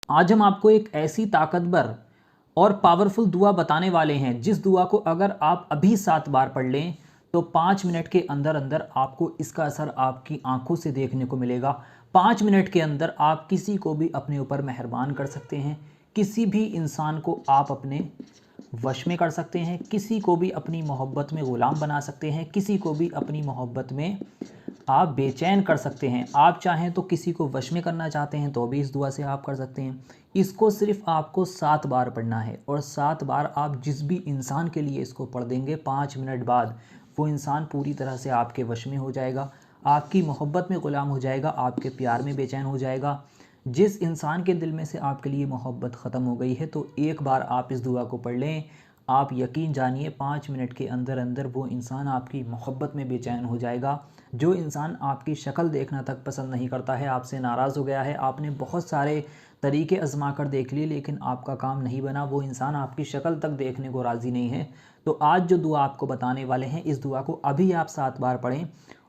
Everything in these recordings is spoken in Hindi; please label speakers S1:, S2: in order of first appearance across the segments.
S1: आज हम आपको एक ऐसी ताकतवर और पावरफुल दुआ बताने वाले हैं जिस दुआ को अगर आप अभी 7 बार पढ़ लें तो 5 मिनट के अंदर अंदर आपको इसका असर आपकी आंखों से देखने को मिलेगा। 5 मिनट के अंदर आप किसी को भी अपने ऊपर मेहरबान कर सकते हैं, किसी भी इंसान को आप अपने वश में कर सकते हैं, किसी को भी अपनी मोहब्बत में ग़ुलाम बना सकते हैं, किसी को भी अपनी मोहब्बत में आप बेचैन कर सकते हैं। आप चाहें तो किसी को वश में करना चाहते हैं तो भी इस दुआ से आप कर सकते हैं। इसको सिर्फ आपको 7 बार पढ़ना है और 7 बार आप जिस भी इंसान के लिए इसको पढ़ देंगे 5 मिनट बाद वो इंसान पूरी तरह से आपके वश में हो जाएगा, आपकी मोहब्बत में ग़ुलाम हो जाएगा, आपके प्यार में बेचैन हो जाएगा। जिस इंसान के दिल में से आपके लिए मोहब्बत ख़त्म हो गई है तो एक बार आप इस दुआ को पढ़ लें, आप यकीन जानिए 5 मिनट के अंदर अंदर वो इंसान आपकी मोहब्बत में बेचैन हो जाएगा। जो इंसान आपकी शक्ल देखना तक पसंद नहीं करता है, आपसे नाराज़ हो गया है, आपने बहुत सारे तरीके आजमा कर देख लिए लेकिन आपका काम नहीं बना, वो इंसान आपकी शक्ल तक देखने को राज़ी नहीं है, तो आज जो दुआ आपको बताने वाले हैं इस दुआ को अभी आप 7 बार पढ़ें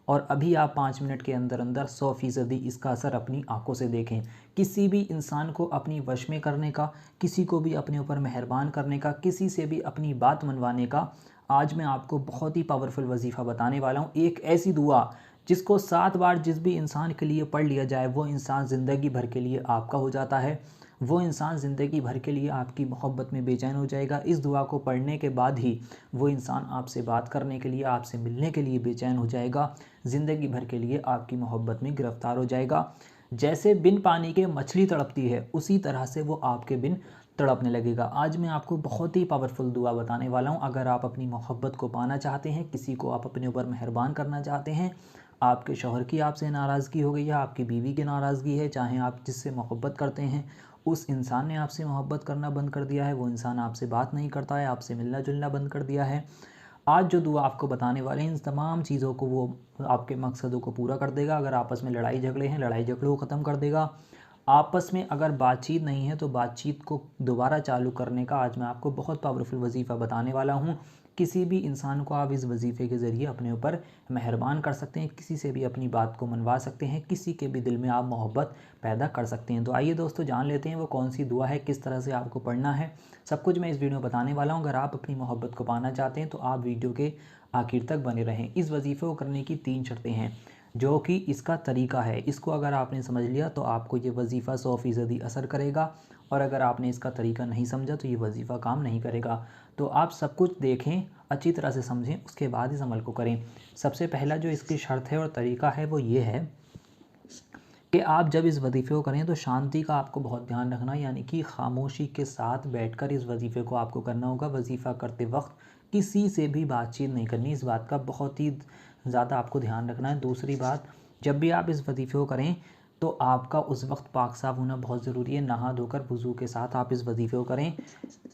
S1: और अभी आप 5 मिनट के अंदर अंदर 100% इसका असर अपनी आंखों से देखें। किसी भी इंसान को अपनी वश में करने का, किसी को भी अपने ऊपर मेहरबान करने का, किसी से भी अपनी बात मनवाने का आज मैं आपको बहुत ही पावरफुल वजीफ़ा बताने वाला हूँ। एक ऐसी दुआ जिसको 7 बार जिस भी इंसान के लिए पढ़ लिया जाए वो इंसान ज़िंदगी भर के लिए आपका हो जाता है, वो इंसान ज़िंदगी भर के लिए आपकी मोहब्बत में बेचैन हो जाएगा। इस दुआ को पढ़ने के बाद ही वो इंसान आपसे बात करने के लिए, आपसे मिलने के लिए बेचैन हो जाएगा, ज़िंदगी भर के लिए आपकी मोहब्बत में गिरफ़्तार हो जाएगा। जैसे बिन पानी के मछली तड़पती है उसी तरह से वो आपके बिन तड़पने लगेगा। आज मैं आपको बहुत ही पावरफुल दुआ बताने वाला हूँ। अगर आप अपनी मोहब्बत को पाना चाहते हैं, किसी को आप अपने ऊपर मेहरबान करना चाहते हैं, आपके शौहर की आपसे नाराज़गी हो गई है, आपकी बीवी की नाराज़गी है, चाहे आप जिससे मोहब्बत करते हैं उस इंसान ने आपसे मोहब्बत करना बंद कर दिया है, वो इंसान आपसे बात नहीं करता है, आपसे मिलना जुलना बंद कर दिया है, आज जो दुआ आपको बताने वाले हैं इन तमाम चीज़ों को वो आपके मकसदों को पूरा कर देगा। अगर आपस में लड़ाई झगड़े हैं, लड़ाई झगड़ों को ख़त्म कर देगा। आपस में अगर बातचीत नहीं है तो बातचीत को दोबारा चालू करने का आज मैं आपको बहुत पावरफुल वजीफ़ा बताने वाला हूँ। किसी भी इंसान को आप इस वजीफ़े के ज़रिए अपने ऊपर मेहरबान कर सकते हैं, किसी से भी अपनी बात को मनवा सकते हैं, किसी के भी दिल में आप मोहब्बत पैदा कर सकते हैं। तो आइए दोस्तों जान लेते हैं वो कौन सी दुआ है, किस तरह से आपको पढ़ना है, सब कुछ मैं इस वीडियो में बताने वाला हूँ। अगर आप अपनी मोहब्बत को पाना चाहते हैं तो आप वीडियो के आखिर तक बने रहें। इस वजीफ़े को करने की 3 शर्तें हैं जो कि इसका तरीका है, इसको अगर आपने समझ लिया तो आपको ये वजीफ़ा 100% असर करेगा और अगर आपने इसका तरीका नहीं समझा तो ये वजीफ़ा काम नहीं करेगा। तो आप सब कुछ देखें, अच्छी तरह से समझें, उसके बाद इस अमल को करें। सबसे पहला जो इसकी शर्त है और तरीका है वो ये है कि आप जब इस वजीफ़े को करें तो शांति का आपको बहुत ध्यान रखना, यानी कि खामोशी के साथ बैठकर इस वजीफ़े को आपको करना होगा। वजीफ़ा करते वक्त किसी से भी बातचीत नहीं करनी, इस बात का बहुत ही ज़्यादा आपको ध्यान रखना है। दूसरी बात, जब भी आप इस वजीफ़े को करें तो आपका उस वक्त पाक साफ़ होना बहुत ज़रूरी है, नहा धोकर वज़ू के साथ आप इस वजीफ़े को करें।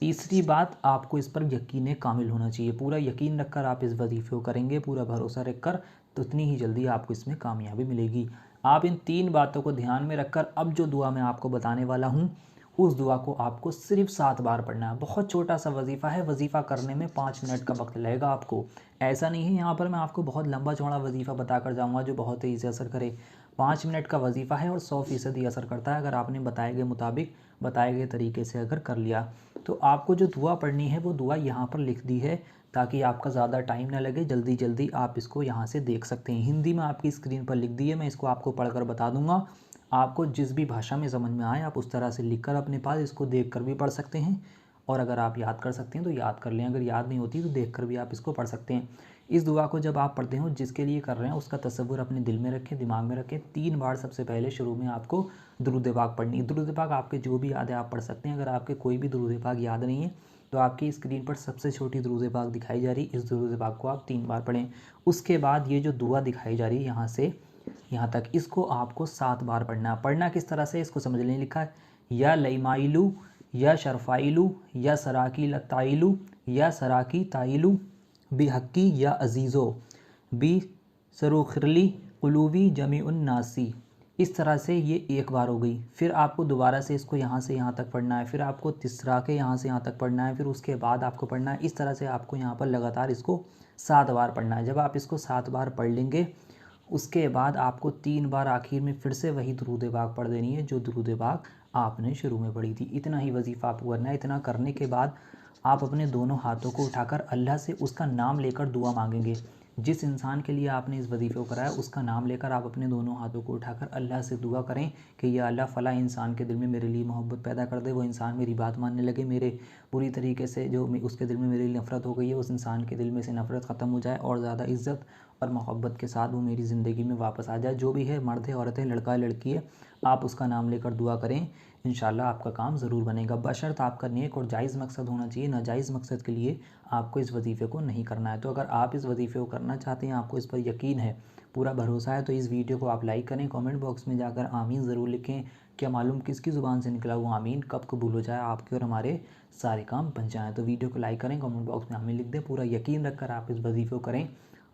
S1: तीसरी बात, आपको इस पर यकीन कामिल होना चाहिए, पूरा यकीन रखकर आप इस वजीफ़े को करेंगे, पूरा भरोसा रखकर, तो उतनी ही जल्दी आपको इसमें कामयाबी मिलेगी। आप इन 3 बातों को ध्यान में रखकर अब जो दुआ मैं आपको बताने वाला हूँ उस दुआ को आपको सिर्फ 7 बार पढ़ना है। बहुत छोटा सा वजीफ़ा है, वजीफ़ा करने में 5 मिनट का वक्त लगेगा आपको। ऐसा नहीं है यहाँ पर मैं आपको बहुत लंबा चौड़ा वजीफ़ा बता कर जाऊँगा जो बहुत तेज़ी से असर करे। 5 मिनट का वजीफ़ा है और 100% असर करता है अगर आपने बताए गए मुताबिक, बताए गए तरीके से अगर कर लिया। तो आपको जो दुआ पढ़नी है वो दुआ यहाँ पर लिख दी है ताकि आपका ज़्यादा टाइम ना लगे, जल्दी जल्दी आप इसको यहाँ से देख सकते हैं। हिंदी में आपकी स्क्रीन पर लिख दी है, मैं इसको आपको पढ़कर बता दूंगा। आपको जिस भी भाषा में समझ में आए आप उस तरह से लिखकर अपने पास इसको देखकर भी पढ़ सकते हैं और अगर आप याद कर सकते हैं तो याद कर लें, अगर याद नहीं होती तो देखकर भी आप इसको पढ़ सकते हैं। इस दुआ को जब आप पढ़ते हो जिसके लिए कर रहे हैं उसका तसव्वुर अपने दिल में रखें, दिमाग में रखें। 3 बार सबसे पहले शुरू में आपको दुरूद पाक पढ़नी है। दुरूद पाक आपके जो भी याद है आप पढ़ सकते हैं। अगर आपके कोई भी दुरूद पाक याद नहीं है तो आपकी स्क्रीन पर सबसे छोटी दुरूद पाक दिखाई जा रही है, इस दुरूद पाक को आप 3 बार पढ़ें। उसके बाद ये जो दुआ दिखाई जा रही है यहाँ से यहाँ तक, इसको आपको 7 बार पढ़ना है। पढ़ना किस तरह से इसको समझ लें। लिखा है या लईमाइलू या शरफ़ाइलू या सराकी लताइलू या सराकी ताइलू बिहक्की या अजीज़ो बी सरुखरली कुलूबी जमीउन नासी। इस तरह से ये 1 बार हो गई। फिर आपको दोबारा से इसको यहाँ से यहाँ तक पढ़ना है, फिर आपको तिसरा के यहाँ से यहाँ तक पढ़ना है, फिर उसके बाद आपको पढ़ना है। इस तरह से आपको यहाँ पर लगातार इसको 7 बार पढ़ना है। जब आप इसको 7 बार पढ़ लेंगे उसके बाद आपको 3 बार आखिर में फिर से वही दुरूद पाक पढ़ देनी है जो दुरूद पाक आपने शुरू में पढ़ी थी। इतना ही वजीफ़ा आपको करना है। इतना करने के बाद आप अपने दोनों हाथों को उठाकर अल्लाह से उसका नाम लेकर दुआ मांगेंगे। जिस इंसान के लिए आपने इस वजीफ़े को कराया उसका नाम लेकर आप अपने दोनों हाथों को उठाकर अल्लाह से दुआ करें कि या अल्लाह फ़लाँ इंसान के दिल में मेरे लिए मोहब्बत पैदा कर दे, वो इंसान मेरी बात मानने लगे, मेरे पूरी तरीके से जो उसके दिल में मेरे लिए नफ़रत हो गई है उस इंसान के दिल में से नफ़रत ख़त्म हो जाए और ज़्यादा इज़्ज़त और मोहब्बत के साथ वो मेरी ज़िंदगी में वापस आ जाए। जो भी है, मर्द है, औरत है, लड़का है, लड़की है, आप उसका नाम लेकर दुआ करें। इंशाल्लाह आपका काम ज़रूर बनेगा। बशर्त आपका नेक और जायज़ मकसद होना चाहिए। नाजायज़ मकसद के लिए आपको इस वजीफ़े को नहीं करना है। तो अगर आप इस वजीफ़े को करना चाहते हैं, आपको इस पर यकीन है, पूरा भरोसा है, तो इस वीडियो को आप लाइक करें, कमेंट बॉक्स में जाकर आमीन ज़रूर लिखें। क्या मालूम किसकी ज़ुबान से निकला वो आमीन कब कबूल हो जाए, आपके और हमारे सारे काम बन जाएँ। तो वीडियो को लाइक करें, कमेंट बॉक्स में आमीन लिख दें। पूरा यकीन रखकर आप इस वजीफ़े को करें,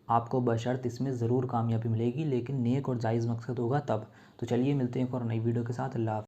S1: आपको बशर्त इसमें ज़रूर कामयाबी मिलेगी, लेकिन नेक और जायज़ मकसद होगा तब। तो चलिए मिलते हैं एक और नई वीडियो के साथ। अल्लाह हाफ़िज़।